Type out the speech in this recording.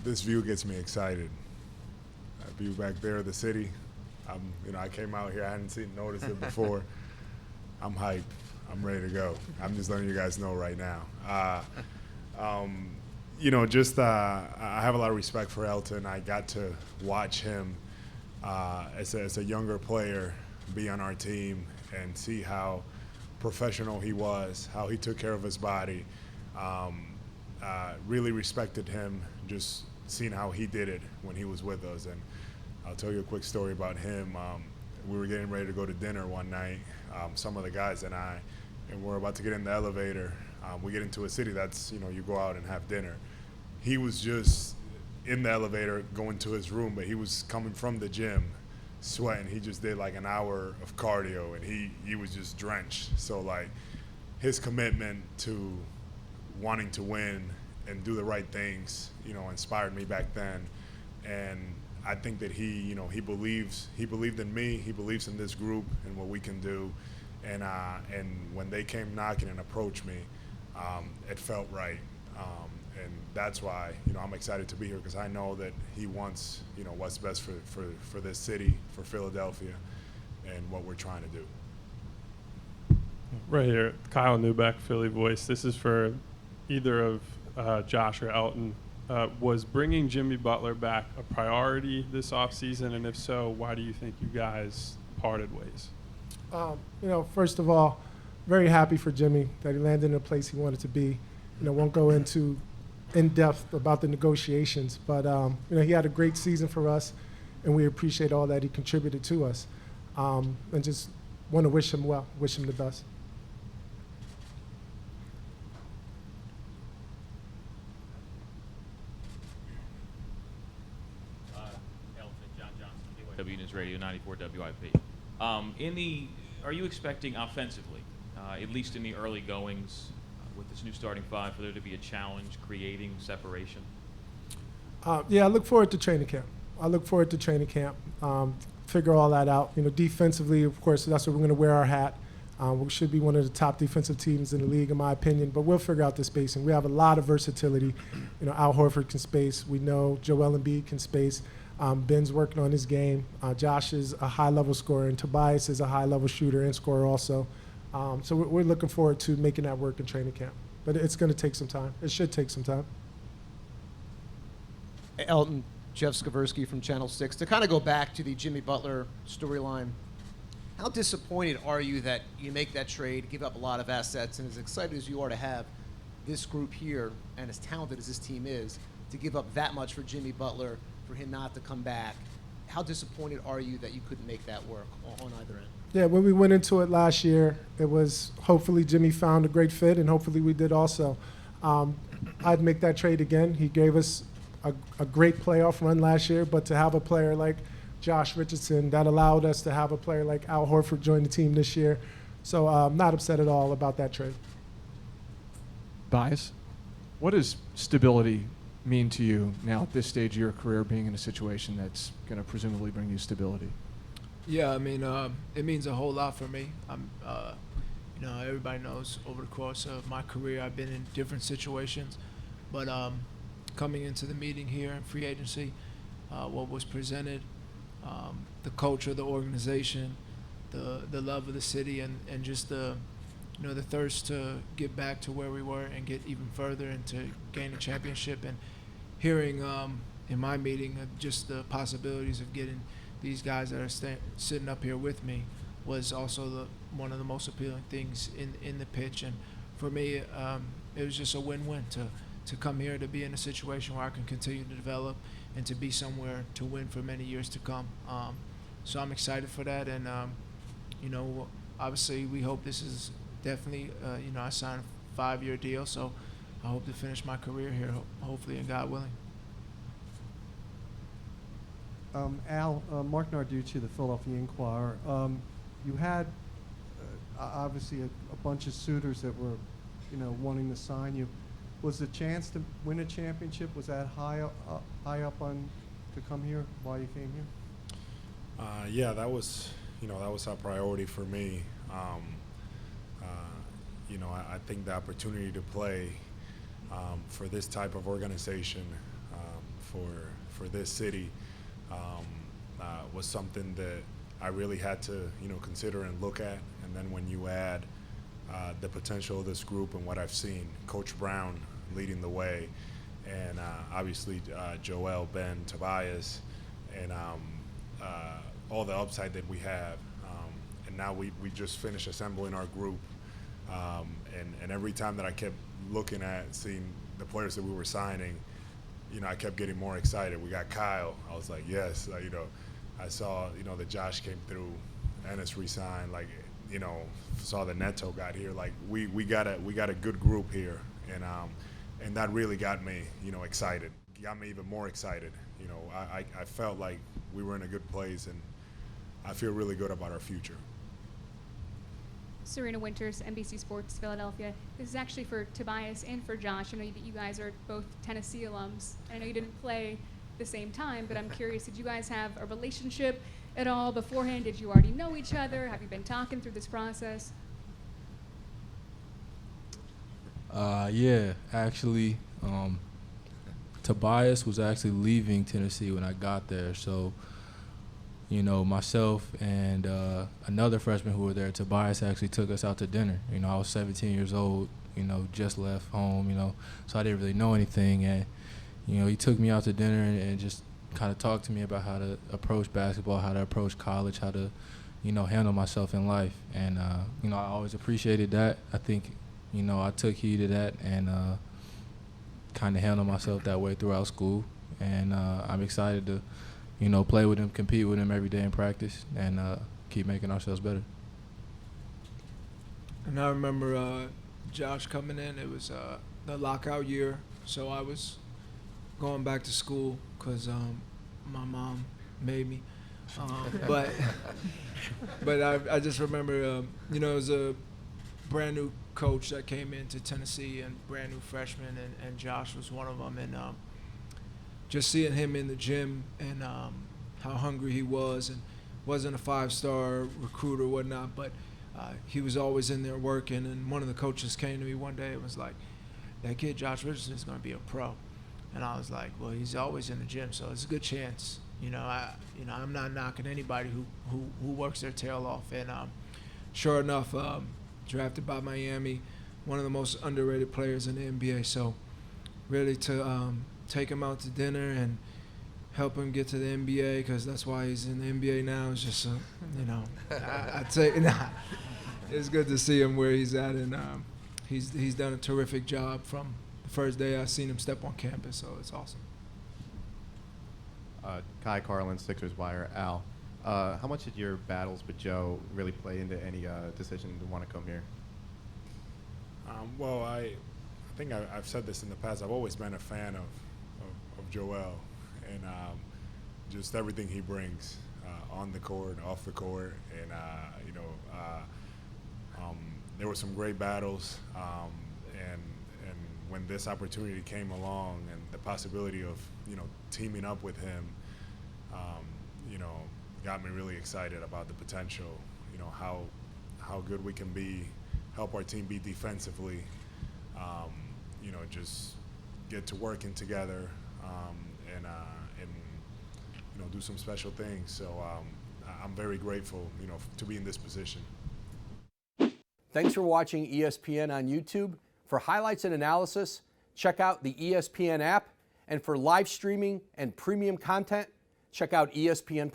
This view gets me excited. That view back there of the city. I came out here. I hadn't noticed it before. I'm hyped. I'm ready to go. I'm just letting you guys know right now. I have a lot of respect for Elton. I got to watch him as a younger player be on our team and see how professional he was, how he took care of his body. Really respected him, just seeing how he did it when he was with us. And I'll tell you a quick story about him. We were getting ready to go to dinner one night, some of the guys and I, and we're about to get in the elevator. We get into a city that's, you go out and have dinner. He was just in the elevator going to his room, but he was coming from the gym sweating. He just did like an hour of cardio, and he was just drenched. So, like, his commitment to wanting to win and do the right things, inspired me back then. And I think that he believed in me. He believes in this group and what we can do. And when they came knocking and approached me, it felt right. And that's why, I'm excited to be here, because I know that he wants, what's best for this city, for Philadelphia, and what we're trying to do. Right here, Kyle Newbeck, Philly Voice. This is for either of Josh or Elton. Was bringing Jimmy Butler back a priority this offseason? And if so, why do you think you guys parted ways? First of all, very happy for Jimmy that he landed in a place he wanted to be. Won't go into in depth about the negotiations, but he had a great season for us, and we appreciate all that he contributed to us, and just want to wish him well, wish him the best. W News Radio 94 WIP. Are you expecting offensively, at least in the early goings, with this new starting five, for there to be a challenge creating separation? Yeah, I look forward to training camp. Figure all that out. Defensively, of course, that's where we're going to wear our hat. We should be one of the top defensive teams in the league, in my opinion, but we'll figure out the spacing. We have a lot of versatility. Al Horford can space. We know Joel Embiid can space. Ben's working on his game. Josh is a high-level scorer, and Tobias is a high-level shooter and scorer also. So we're looking forward to making that work in training camp. But it's going to take some time. It should take some time. Elton, Jeff Skaversky from Channel 6. To kind of go back to the Jimmy Butler storyline, how disappointed are you that you make that trade, give up a lot of assets, and as excited as you are to have this group here, and as talented as this team is, to give up that much for Jimmy Butler, for him not to come back? How disappointed are you that you couldn't make that work on either end? Yeah, when we went into it last year, it was hopefully Jimmy found a great fit, and hopefully we did also. I'd make that trade again. He gave us a great playoff run last year, but to have a player like Josh Richardson, that allowed us to have a player like Al Horford join the team this year. So I'm not upset at all about that trade. Tobias, what does stability mean to you now at this stage of your career, being in a situation that's going to presumably bring you stability? Yeah, it means a whole lot for me. Everybody knows over the course of my career I've been in different situations, but coming into the meeting here in free agency, what was presented, the culture of the organization, the love of the city, and just the thirst to get back to where we were and get even further and to gain a championship, and hearing in my meeting just the possibilities of getting these guys that are sitting up here with me was also one of the most appealing things in the pitch. And for me, it was just a win-win to come here, to be in a situation where I can continue to develop and to be somewhere to win for many years to come. So I'm excited for that, and obviously we hope this is definitely, I signed a 5-year deal, so I hope to finish my career here, hopefully, and God willing. Al, Mark Narducci, the Philadelphia Inquirer. You had obviously a bunch of suitors that were, wanting to sign you. Was the chance to win a championship, was that high up on to come here while you came here? Yeah, that was our priority for me. I think the opportunity to play for this type of organization, for this city was something that I really had to, consider and look at. And then when you add the potential of this group and what I've seen, Coach Brown leading the way, and obviously Joel, Ben, Tobias, and all the upside that we have. And now we just finished assembling our group. And every time that I kept looking at seeing the players that we were signing, I kept getting more excited. We got Kyle. I was like, yes. I saw, that Josh came through, Ennis re-signed. Saw that Neto got here. We got a good group here, and that really got me, excited. Got me even more excited. I felt like we were in a good place, and I feel really good about our future. Serena Winters, NBC Sports, Philadelphia. This is actually for Tobias and for Josh. I know that you guys are both Tennessee alums. I know you didn't play the same time, but I'm curious, did you guys have a relationship at all beforehand? Did you already know each other? Have you been talking through this process? Yeah, actually, Tobias was actually leaving Tennessee when I got there, so myself and another freshman who were there, Tobias, actually took us out to dinner. I was 17 years old, just left home, so I didn't really know anything. And, he took me out to dinner and just kind of talked to me about how to approach basketball, how to approach college, how to, handle myself in life. And, I always appreciated that. I think, I took heed of that and kind of handled myself that way throughout school. And I'm excited to, play with him, compete with him every day in practice, and keep making ourselves better. And I remember Josh coming in. It was the lockout year, so I was going back to school because my mom made me. But I just remember, it was a brand new coach that came into Tennessee and brand new freshman, and Josh was one of them. And just seeing him in the gym and how hungry he was, and wasn't a 5-star recruit or whatnot, but he was always in there working. And one of the coaches came to me one day and was like, that kid Josh Richardson is going to be a pro. And I was like, well, he's always in the gym, so it's a good chance. I'm not knocking anybody who works their tail off. And sure enough, drafted by Miami, one of the most underrated players in the NBA. So really to take him out to dinner and help him get to the NBA, because that's why he's in the NBA now, is just, I'd say it's good to see him where he's at. And he's done a terrific job from the first day I seen him step on campus, so it's awesome. Kai Carlin, Sixers Wire. Al, how much did your battles with Joe really play into any decision to want to come here? Well, I think I've said this in the past. I've always been a fan of Joel, and just everything he brings on the court, off the court, and there were some great battles, and when this opportunity came along and the possibility of teaming up with him, got me really excited about the potential. How good we can be, help our team be defensively, just get to working together, and do some special things. So I'm very grateful, to be in this position. Thanks for watching ESPN on YouTube. For highlights and analysis, check out the ESPN app. And for live streaming and premium content, check out ESPN+.